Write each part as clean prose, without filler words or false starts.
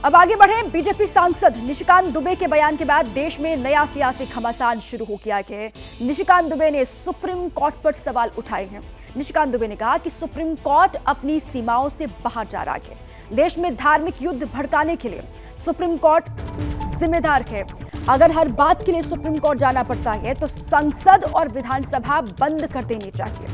अब आगे बढ़े। बीजेपी सांसद निशिकांत दुबे के बयान के बाद देश में नया सियासी घमासान शुरू हो गया है। निशिकांत दुबे ने सुप्रीम कोर्ट पर सवाल उठाए हैं। निशिकांत दुबे ने कहा कि सुप्रीम कोर्ट अपनी सीमाओं से बाहर जा रहा है। देश में धार्मिक युद्ध भड़काने के लिए सुप्रीम कोर्ट जिम्मेदार है। अगर हर बात के लिए सुप्रीम कोर्ट जाना पड़ता है तो संसद और विधानसभा बंद कर देनी चाहिए।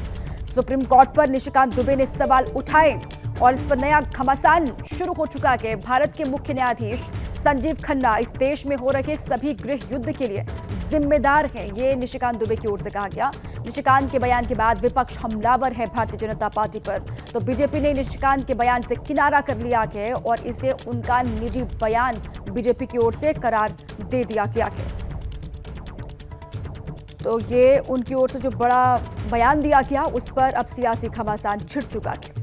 सुप्रीम कोर्ट पर निशिकांत दुबे ने सवाल उठाए और इस पर नया घमासान शुरू हो चुका है। भारत के मुख्य न्यायाधीश संजीव खन्ना इस देश में हो रहे सभी गृह युद्ध के लिए जिम्मेदार हैं, ये निशिकांत दुबे की ओर से कहा गया। निशिकांत के बयान के बाद विपक्ष हमलावर है भारतीय जनता पार्टी पर, तो बीजेपी ने निशिकांत के बयान से किनारा कर लिया है और इसे उनका निजी बयान बीजेपी की ओर से करार दे दिया गया है। तो ये उनकी ओर से जो बड़ा बयान दिया गया उस पर अब सियासी घमासान छिड़ चुका है।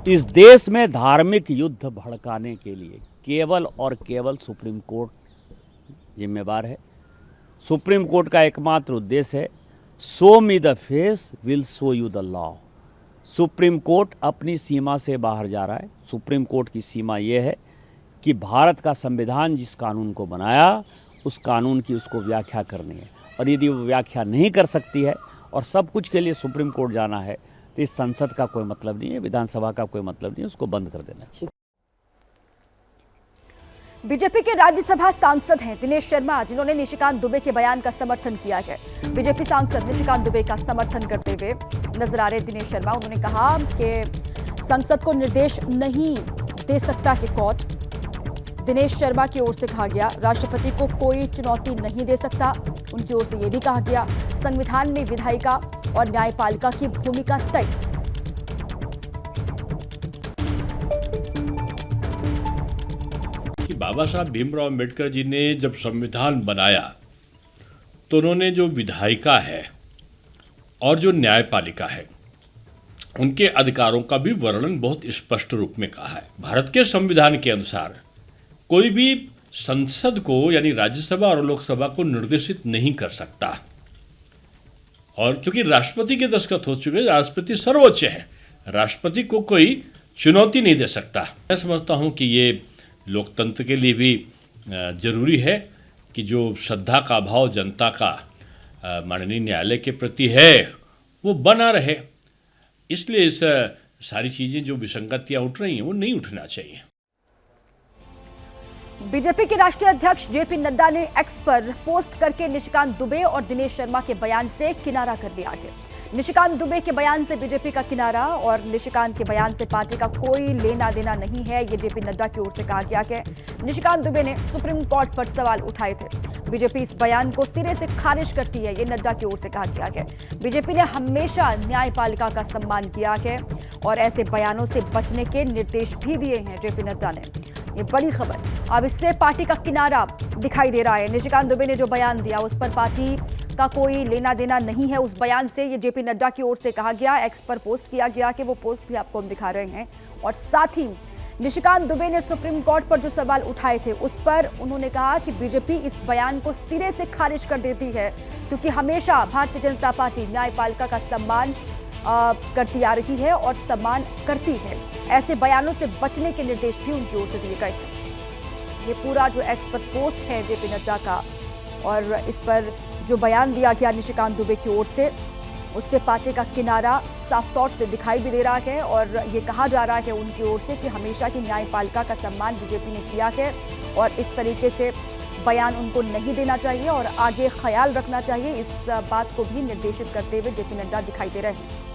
इस देश में धार्मिक युद्ध भड़काने के लिए केवल और केवल सुप्रीम कोर्ट जिम्मेवार है। सुप्रीम कोर्ट का एकमात्र उद्देश्य है show me the face will show you the law. Supreme court अपनी सीमा से बाहर जा रहा है। सुप्रीम कोर्ट की सीमा ये है कि भारत का संविधान जिस कानून को बनाया उस कानून की उसको व्याख्या करनी है, और यदि वो व्याख्या नहीं कर सकती है और सब कुछ के लिए सुप्रीम कोर्ट जाना है तो इस संसद का कोई मतलब नहीं है, विधानसभा का कोई मतलब नहीं है, उसको बंद कर देना चाहिए। बीजेपी के राज्यसभा सांसद हैं दिनेश शर्मा, जिन्होंने निशिकांत दुबे के बयान का समर्थन किया है। बीजेपी सांसद निशिकांत दुबे का समर्थन करते हुए नजर आ रहे दिनेश शर्मा। उन्होंने कहा कि संसद को निर्देश नहीं दे सकता है कोर्ट। दिनेश शर्मा की ओर से कहा गया राष्ट्रपति को कोई चुनौती नहीं दे सकता। उनकी ओर से यह भी कहा गया संविधान में विधायिका और न्यायपालिका की भूमिका तय। बाबा साहब भीमराव अम्बेडकर जी ने जब संविधान बनाया तो उन्होंने जो विधायिका है और जो न्यायपालिका है उनके अधिकारों का भी वर्णन बहुत स्पष्ट रूप में कहा है। भारत के संविधान के अनुसार कोई भी संसद को यानी राज्यसभा और लोकसभा को निर्देशित नहीं कर सकता, और क्योंकि राष्ट्रपति के दस्तखत हो चुके, राष्ट्रपति सर्वोच्च है, राष्ट्रपति को कोई चुनौती नहीं दे सकता। मैं समझता हूं कि ये लोकतंत्र के लिए भी जरूरी है कि जो श्रद्धा का भाव जनता का माननीय न्यायालय के प्रति है वो बना रहे। इसलिए इस सारी चीज़ें जो विसंगतियाँ उठ रही हैं वो नहीं उठना चाहिए। बीजेपी के राष्ट्रीय अध्यक्ष जेपी नड्डा ने एक्स पर पोस्ट करके निशिकांत दुबे और दिनेश शर्मा के बयान से किनारा कर लिया है। निशिकांत दुबे के बयान से बीजेपी का किनारा और निशिकांत के बयान से पार्टी का कोई लेना देना नहीं है, ये जेपी नड्डा की ओर से कहा गया है। निशिकांत दुबे ने सुप्रीम कोर्ट पर सवाल उठाए थे। बीजेपी इस बयान को सिरे से खारिज करती है, ये नड्डा की ओर से कहा गया है। बीजेपी ने हमेशा न्यायपालिका का सम्मान किया है और ऐसे बयानों से बचने के निर्देश भी दिए हैं जेपी नड्डा ने। ये बड़ी खबर। अब इससे पार्टी का किनारा दिखाई दे रहा है। निशिकांत दुबे ने जो बयान दिया उस पर पार्टी का कोई लेना देना नहीं है उस बयान से, ये जेपी नड्डा की ओर से कहा गया। एक्स पर पोस्ट किया गया कि वो पोस्ट भी आपको हम दिखा रहे हैं। और साथ ही निशिकांत दुबे ने सुप्रीम कोर्ट पर जो सवाल उठाए थे उस पर उन्होंने कहा कि बीजेपी इस बयान को सिरे से खारिज कर देती है, क्योंकि हमेशा भारतीय जनता पार्टी न्यायपालिका का सम्मान करती आ रही है और सम्मान करती है। ऐसे बयानों से बचने के निर्देश भी उनकी ओर से दिए गए हैं। ये पूरा जो एक्स पर पोस्ट है जेपी नड्डा का और इस पर जो बयान दिया गया निशिकांत दुबे की ओर से, उससे पार्टी का किनारा साफ तौर से दिखाई भी दे रहा है। और ये कहा जा रहा है उनकी ओर से कि हमेशा ही न्यायपालिका का सम्मान बीजेपी ने किया है और इस तरीके से बयान उनको नहीं देना चाहिए और आगे ख्याल रखना चाहिए। इस बात को भी निर्देशित करते हुए जेपी नड्डा दिखाई दे रहे हैं।